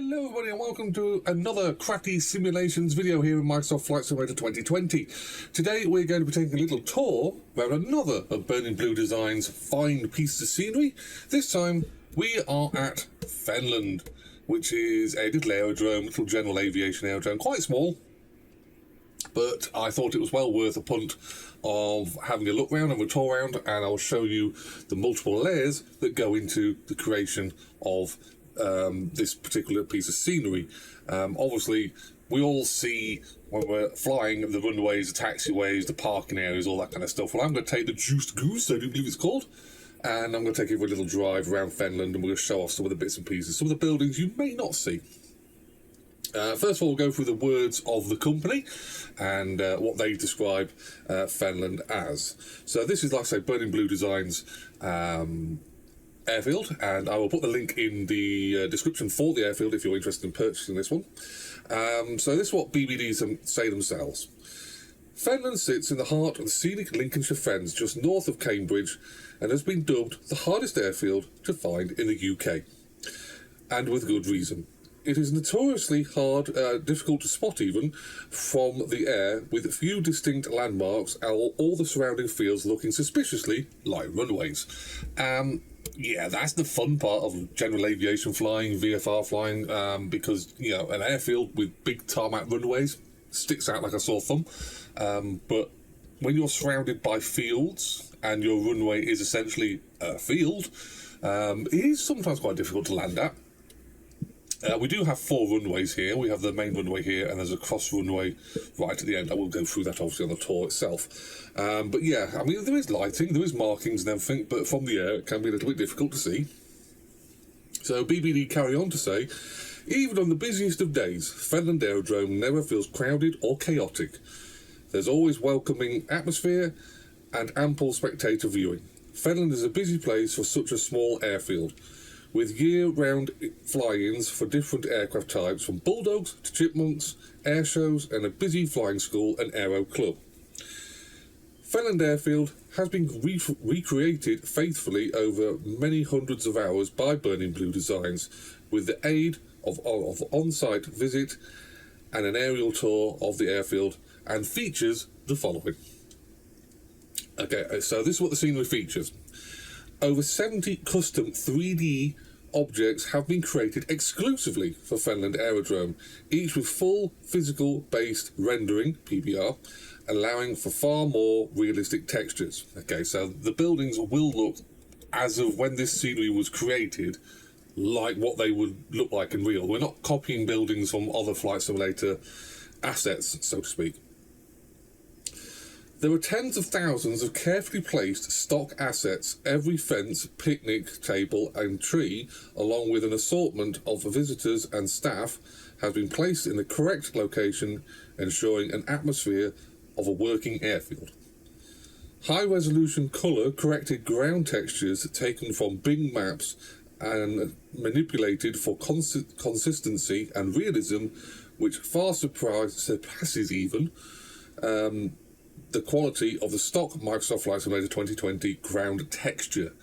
Hello everybody and welcome to another CraftySimulations video here in Microsoft Flight Simulator 2020. Today we're going to be taking a little tour around another of Burning Blue Design's fine pieces of scenery. This time we are at Fenland, which is a little aerodrome, little general aviation aerodrome, quite small, but I thought it was well worth a punt of having a look around and a tour around, and I'll show you the multiple layers that go into the creation of this particular piece of scenery. Obviously, we all see when we're flying the runways, the taxiways, the parking areas, all that kind of stuff. Well, I'm going to take the Juiced Goose, I do believe it's called, and I'm going to take you for a little drive around Fenland, and we're going to show off some of the bits and pieces, some of the buildings you may not see. First of all, we'll go through the words of the company and what they describe Fenland as. So this is, like I say, Burning Blue Designs airfield, and I will put the link in the description for the airfield if you're interested in purchasing this one. So this is what BBDs say themselves. Fenland sits in the heart of the scenic Lincolnshire Fens just north of Cambridge and has been dubbed the hardest airfield to find in the UK. And with good reason. It is notoriously hard, difficult to spot even, from the air, with few distinct landmarks and all the surrounding fields looking suspiciously like runways. Yeah, that's the fun part of general aviation flying, VFR flying, because, you know, an airfield with big tarmac runways sticks out like a sore thumb. But when you're surrounded by fields and your runway is essentially a field, it is sometimes quite difficult to land at. We do have 4 runways here. We have the main runway here, and there's a cross runway right at the end. I will go through that obviously on the tour itself. But yeah, I mean, there is lighting, there is markings and everything, but from the air it can be a little bit difficult to see. So BBD carry on to say, even on the busiest of days, Fenland Aerodrome never feels crowded or chaotic. There's always welcoming atmosphere and ample spectator viewing. Fenland is a busy place for such a small airfield, with year-round fly-ins for different aircraft types, from bulldogs to chipmunks, air shows, and a busy flying school and aero club. Fenland Airfield has been recreated faithfully over many hundreds of hours by Burning Blue Designs, with the aid of on-site visit and an aerial tour of the airfield, and features the following. Okay, so this is what the scenery features. Over 70 custom 3D objects have been created exclusively for Fenland Aerodrome, each with full physical-based rendering, PBR, allowing for far more realistic textures. Okay, so the buildings will look, as of when this scenery was created, like what they would look like in real. We're not copying buildings from other Flight Simulator assets, so to speak. There are tens of thousands of carefully placed stock assets. Every fence, picnic table and tree, along with an assortment of visitors and staff, has been placed in the correct location, ensuring an atmosphere of a working airfield. High-resolution colour-corrected ground textures taken from Bing maps and manipulated for consistency and realism, which far surpasses even the quality of the stock Microsoft Flight Simulator 2020 ground texture.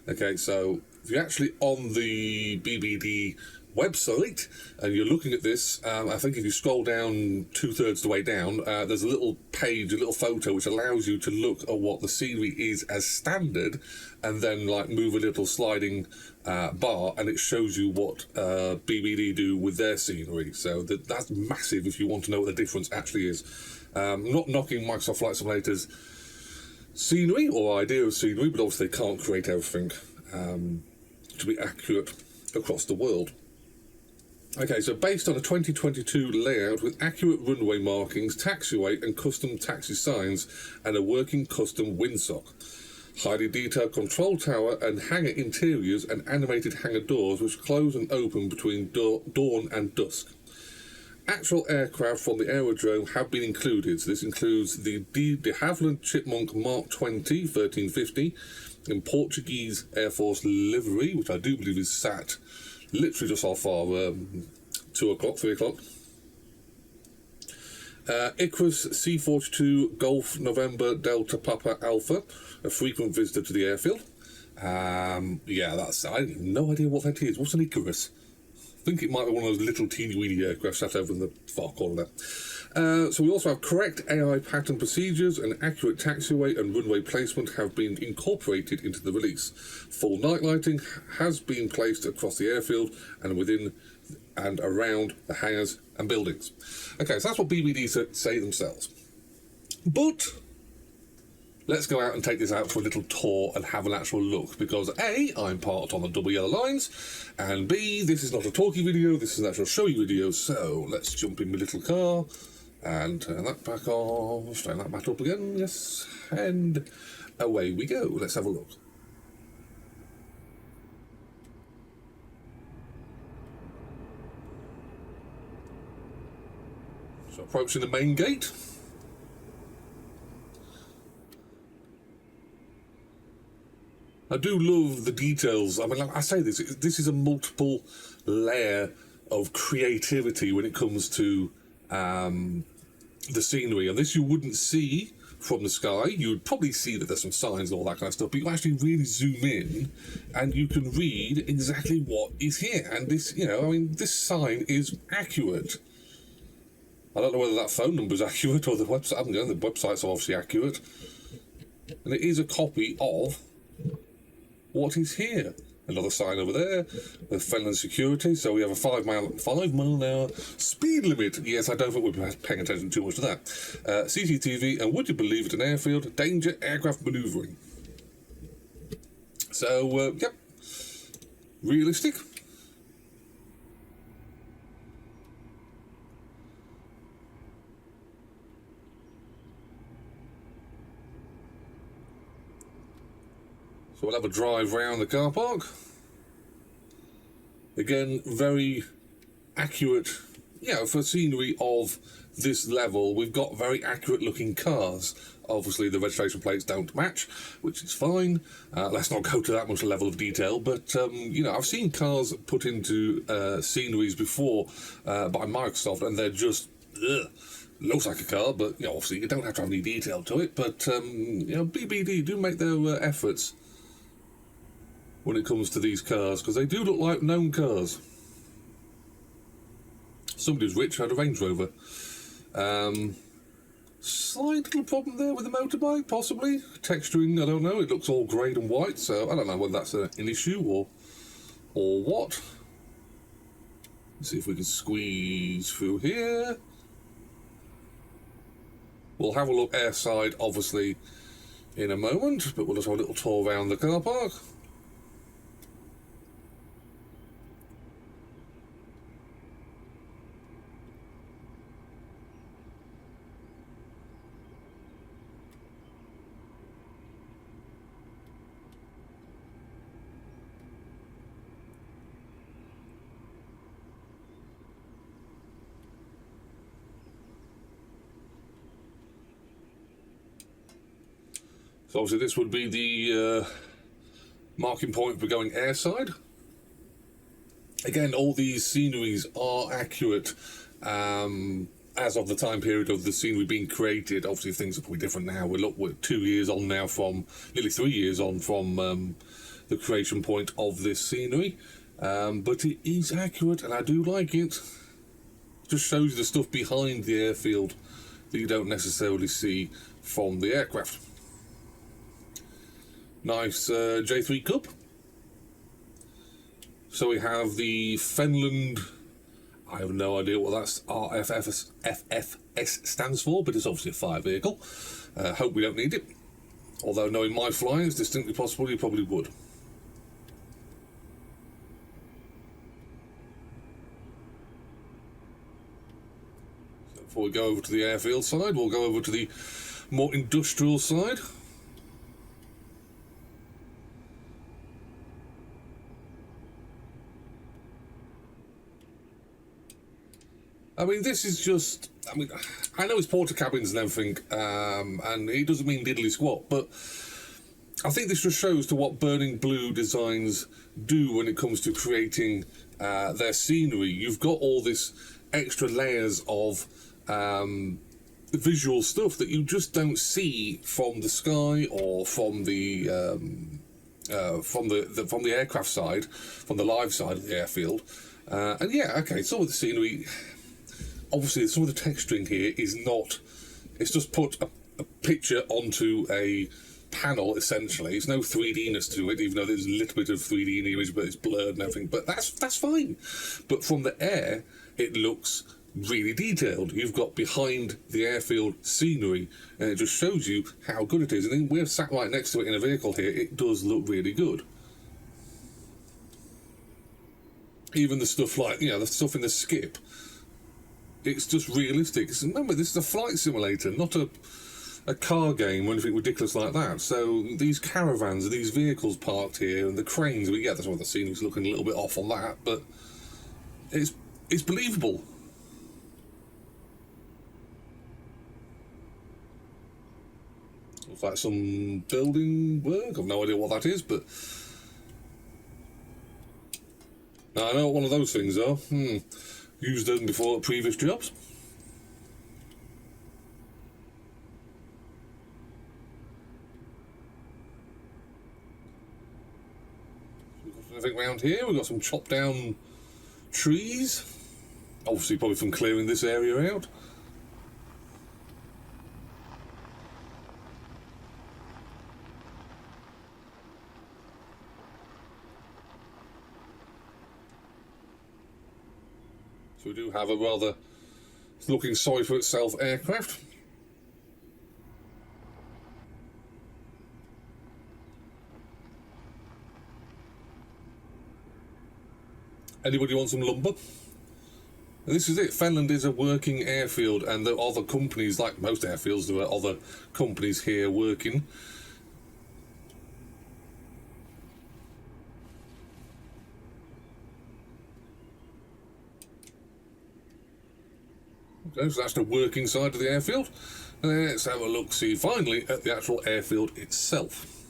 Okay, so if you're actually on the BBD website and you're looking at this, I think if you scroll down 2/3 the way down, there's a little page, a little photo, which allows you to look at what the scenery is as standard, and then like move a little sliding bar, and it shows you what BBD do with their scenery. So that's massive if you want to know what the difference actually is. Not knocking Microsoft Flight Simulator's scenery or idea of scenery, but obviously they can't create everything to be accurate across the world. Okay, so based on a 2022 layout with accurate runway markings, taxiway and custom taxi signs, and a working custom windsock. Highly detailed control tower and hangar interiors and animated hangar doors which close and open between dawn and dusk. Actual aircraft from the aerodrome have been included. So this includes the de Havilland Chipmunk Mark 20 1350 in Portuguese Air Force livery, which I do believe is sat literally just off our 2 o'clock, 3 o'clock. Icarus C-42 Golf November Delta Papa Alpha, a frequent visitor to the airfield. Yeah, I have no idea what that is. What's an Icarus? I think it might be one of those little teeny-weeny aircraft sat over in the far corner there. So we also have correct AI pattern procedures and accurate taxiway and runway placement have been incorporated into the release. Full night lighting has been placed across the airfield and within and around the hangars and buildings. Okay, so that's what BBD say themselves. But let's go out and take this out for a little tour and have an actual look, because A, I'm parked on the double yellow lines, and B, this is not a talkie video, this is an actual showy video. So let's jump in my little car and turn that back off, turn that back up again, yes, and away we go. Let's have a look. So approaching the main gate. I do love the details. I mean, like I say, this is a multiple layer of creativity when it comes to the scenery. And this you wouldn't see from the sky. You would probably see that there's some signs and all that kind of stuff, but you actually really zoom in and you can read exactly what is here. And this, you know, I mean, this sign is accurate. I don't know whether that phone number is accurate or the website. I haven't done the website's obviously accurate. And it is a copy of what is here. Another sign over there with Fenland security. So we have a 5 mile an hour speed limit. Yes, I don't think we're paying attention too much to that. CCTV, and would you believe it, an airfield, danger aircraft manoeuvring. So, yep, realistic. So we'll have a drive round the car park. Again, very accurate, you know, for scenery of this level. We've got very accurate looking cars. Obviously the registration plates don't match, which is fine. Let's not go to that much level of detail, but you know, I've seen cars put into sceneries before by Microsoft, and they're just looks like a car, but you know, obviously you don't have to have any detail to it. But you know, BBD do make their efforts when it comes to these cars, because they do look like known cars. Somebody who's rich had a Range Rover. Slight little problem there with the motorbike, possibly. Texturing, I don't know. It looks all grey and white, so I don't know whether that's an issue or what. Let's see if we can squeeze through here. We'll have a look airside, obviously, in a moment, but we'll just have a little tour around the car park. So obviously this would be the marking point for going airside. Again, all these sceneries are accurate as of the time period of the scenery being created. Obviously things are probably different now. We're 2 years on now from, nearly 3 years on from the creation point of this scenery. But it is accurate and I do like it. Just shows you the stuff behind the airfield that you don't necessarily see from the aircraft. Nice J3 Cup. So we have the Fenland, I have no idea what that's FFS stands for, but it's obviously a fire vehicle. Hope we don't need it. Although knowing my flying, it's distinctly possible you probably would. So before we go over to the airfield side, we'll go over to the more industrial side. I mean, this is just, I mean, I know it's porta cabins and everything, and it doesn't mean diddly squat, but I think this just shows to what Burning Blue Designs do when it comes to creating their scenery. You've got all this extra layers of visual stuff that you just don't see from the sky or from the aircraft side, from the live side of the airfield. And yeah, okay, some of the scenery, obviously some of the texturing here is not, it's just put a picture onto a panel, essentially. It's no 3D-ness to it, even though there's a little bit of 3D in the image, but it's blurred and everything, but that's fine. But from the air, it looks really detailed. You've got behind the airfield scenery, and it just shows you how good it is. And then we're sat right next to it in a vehicle here. It does look really good. Even the stuff like, you know, the stuff in the skip, it's just realistic. Remember, this is a flight simulator, not a car game or anything ridiculous like that. So these caravans and these vehicles parked here and the cranes, yeah, that's why the scenery's looking a little bit off on that, but it's believable. Looks like some building work. I've no idea what that is, but I know what one of those things are. Used them before at previous jobs. We've got anything around here? We've got some chopped down trees. Obviously probably from clearing this area out. So we do have a rather looking sorry for itself aircraft. Anybody want some lumber? And this is it. Fenland is a working airfield, and there are other companies, like most airfields, there are other companies here working. Okay, so that's the working side of the airfield. Let's have a look-see finally at the actual airfield itself.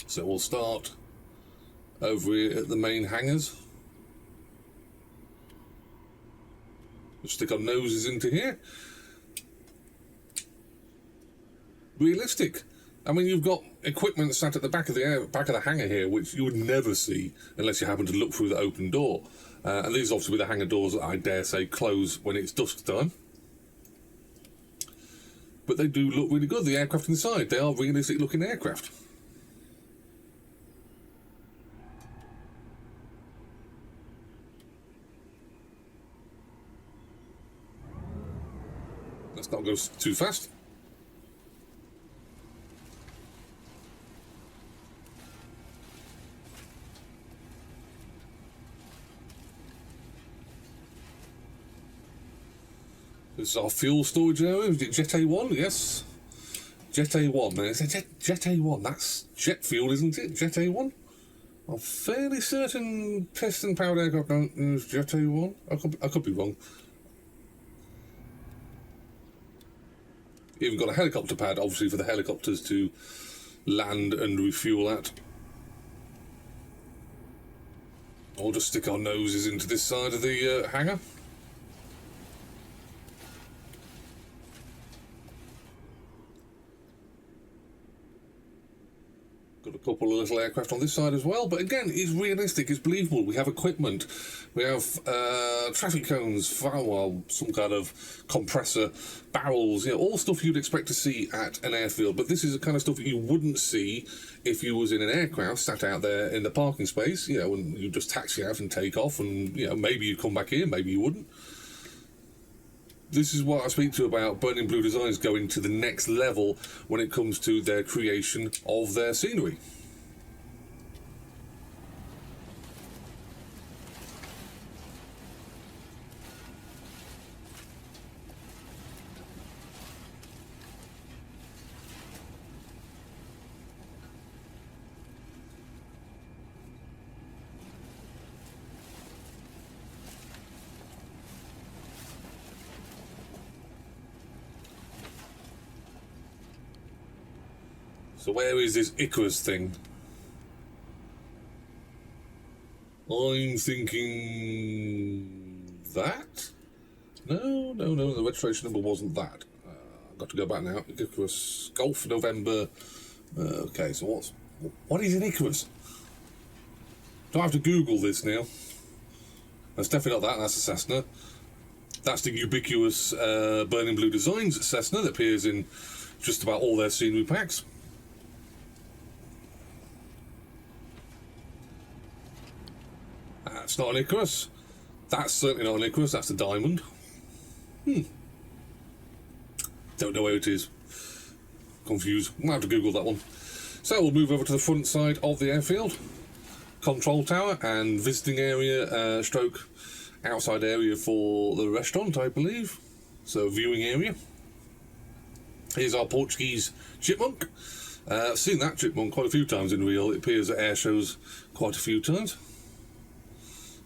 So we'll start over here at the main hangars. We'll stick our noses into here. Realistic. I mean, you've got equipment sat at the back of the hangar here, which you would never see unless you happen to look through the open door. And these obviously the hangar doors that I dare say close when it's dusk time. But they do look really good. The aircraft inside, they are realistic looking aircraft. Let's not go too fast. This is our fuel storage area. Is it Jet A1? Yes. Jet A1. Now, is it Jet A1? That's jet fuel, isn't it? Jet A1? I'm fairly certain piston-powered aircraft don't use Jet A1. I could be wrong. Even got a helicopter pad, obviously, for the helicopters to land and refuel at. Or just stick our noses into this side of the hangar. Got a couple of little aircraft on this side as well, but again, it's realistic, it's believable. We have equipment, we have traffic cones, firewall, some kind of compressor, barrels, you know, all stuff you'd expect to see at an airfield. But this is the kind of stuff that you wouldn't see if you was in an aircraft sat out there in the parking space, you know, and you just taxi out and take off, and you know, maybe you'd come back in, maybe you wouldn't. This is what I speak to about Burning Blue Designs going to the next level when it comes to their creation of their scenery. So where is this Icarus thing? I'm thinking that? No, the registration number wasn't that. I've got to go back now. Icarus, Golf, November. Okay, so what is an Icarus? Do I have to Google this now? That's definitely not that, that's a Cessna. That's the ubiquitous Burning Blue Designs Cessna that appears in just about all their scenery packs. That's not an Icarus. That's certainly not an Icarus, that's a Diamond. Don't know where it is. Confused. Might have to Google that one. So we'll move over to the front side of the airfield. Control tower and visiting area, stroke outside area for the restaurant, I believe. So viewing area. Here's our Portuguese chipmunk. I've seen that chipmunk quite a few times in real. It appears at air shows quite a few times.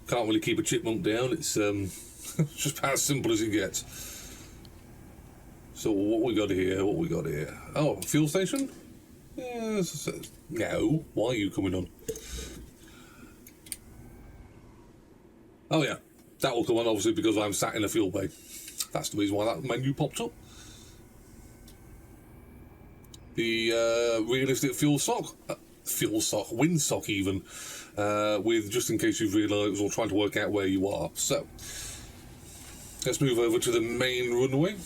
Can't really keep a chipmunk down. It's just about as simple as it gets. So what we got here? What we got here? Oh, fuel station? Yes. No. Why are you coming on? Oh yeah, that will come on obviously because I'm sat in a fuel bay. That's the reason why that menu popped up. The realistic windsock even, with just in case you've realised or trying to work out where you are. So let's move over to the main runway.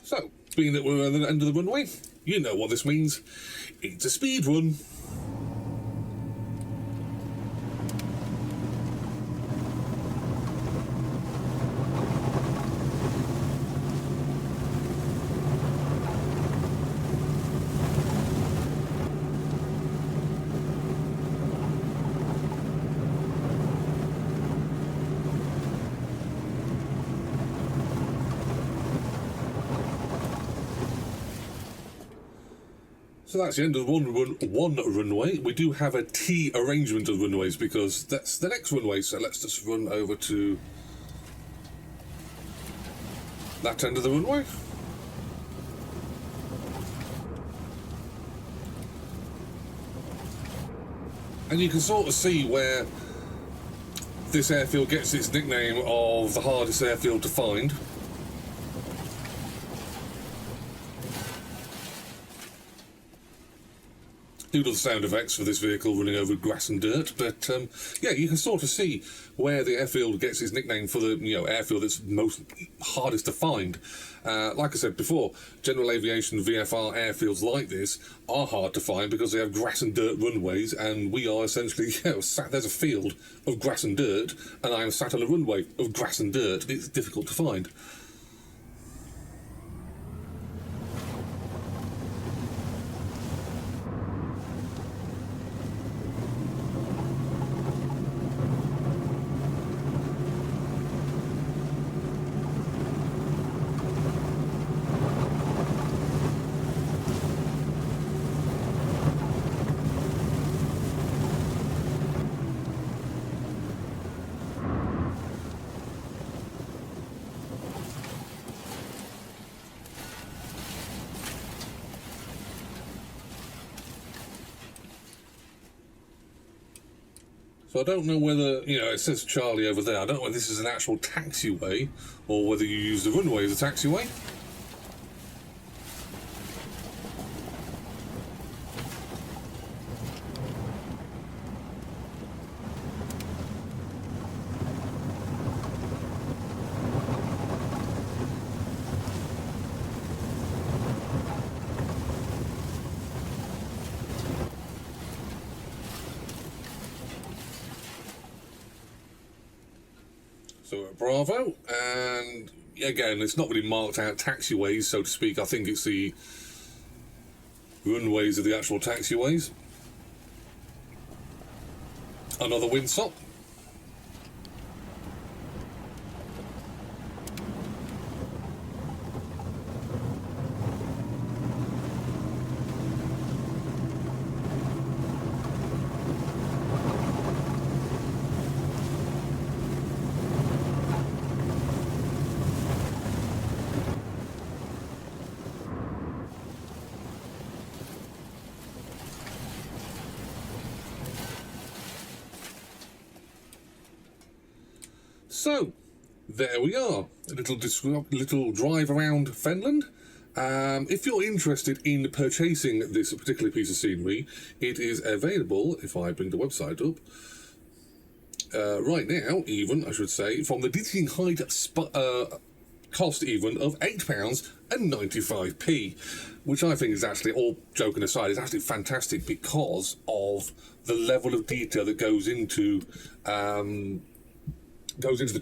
So, being that we're at the end of the runway, you know what this means. It's a speed run. So that's the end of one runway. We do have a T arrangement of runways because that's the next runway. So let's just run over to that end of the runway. And you can sort of see where this airfield gets its nickname of the hardest airfield to find. Due to the sound effects for this vehicle running over grass and dirt, but yeah, you can sort of see where the airfield gets its nickname for the airfield that's most hardest to find. Like I said before, general aviation VFR airfields like this are hard to find because they have grass and dirt runways, and we are essentially sat. There's a field of grass and dirt, and I am sat on a runway of grass and dirt. It's difficult to find. So I don't know whether, it says Charlie over there. I don't know whether this is an actual taxiway or whether you use the runway as a taxiway. So at Bravo, and again, it's not really marked out taxiways, so to speak. I think it's the runways of the actual taxiways. Another windsock. So, there we are, a little drive around Fenland. If you're interested in purchasing this particular piece of scenery, it is available, if I bring the website up, right now, even, I should say, from the dizzying height cost even of £8.95, which I think is actually, all joking aside, is actually fantastic because of the level of detail that goes into the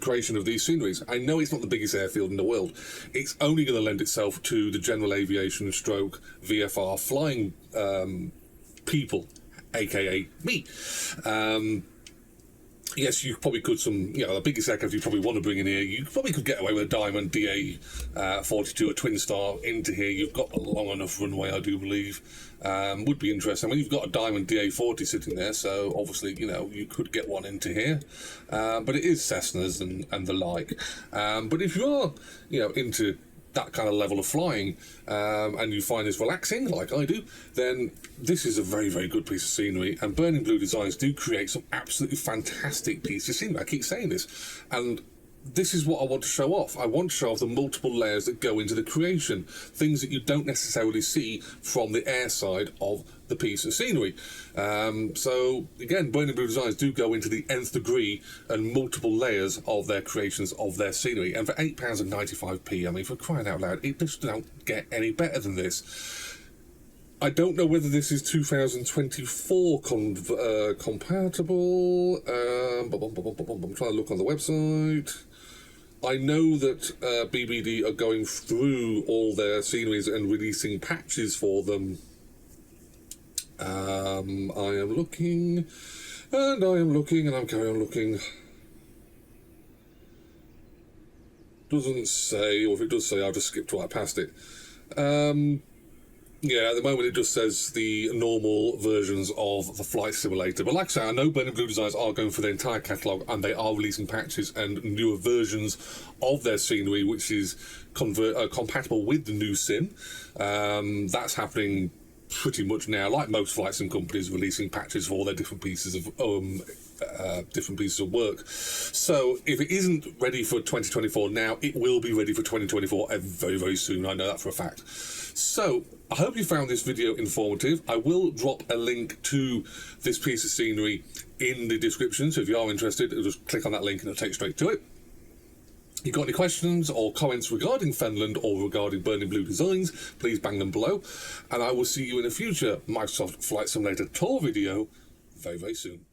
creation of these sceneries. I know it's not the biggest airfield in the world. It's only going to lend itself to the general aviation stroke VFR flying people, aka me. Yes, you probably could the biggest aircraft you probably want to bring in here, you probably could get away with a Diamond DA-42, a twin star into here. You've got a long enough runway, I do believe. Would be interesting. I mean, you've got a Diamond DA-40 sitting there, so obviously, you could get one into here. But it is Cessnas and the like. But if you are, into that kind of level of flying, and you find this relaxing, like I do, then this is a very, very good piece of scenery, and Burning Blue Designs do create some absolutely fantastic pieces of scenery. I keep saying this, and this is what I want to show off. I want to show off the multiple layers that go into the creation, things that you don't necessarily see from the air side of the piece of scenery. So again, Burning Blue Designs do go into the nth degree and multiple layers of their creations of their scenery, and for £8.95, I mean, for crying out loud, it just don't get any better than this. I don't know whether this is 2024 compatible. I'm trying to look on the website. I know that BBD are going through all their sceneries and releasing patches for them. I am looking, and I'm carrying on looking. Doesn't say, or if it does say, I'll just skip right past it. Yeah, at the moment it just says the normal versions of the flight simulator. But like I say, I know Burning Blue Designs are going for their entire catalogue, and they are releasing patches and newer versions of their scenery, which is compatible with the new sim. That's happening pretty much now, like most flight sim companies, releasing patches for all their different pieces of work. So if it isn't ready for 2024 now, it will be ready for 2024 very, very soon. I know that for a fact. So I hope you found this video informative. I will drop a link to this piece of scenery in the description, so if you are interested, just click on that link and it'll take you straight to it. If you've got any questions or comments regarding Fenland or regarding Burning Blue Designs, please bang them below, and I will see you in a future Microsoft Flight Simulator tour video very, very soon.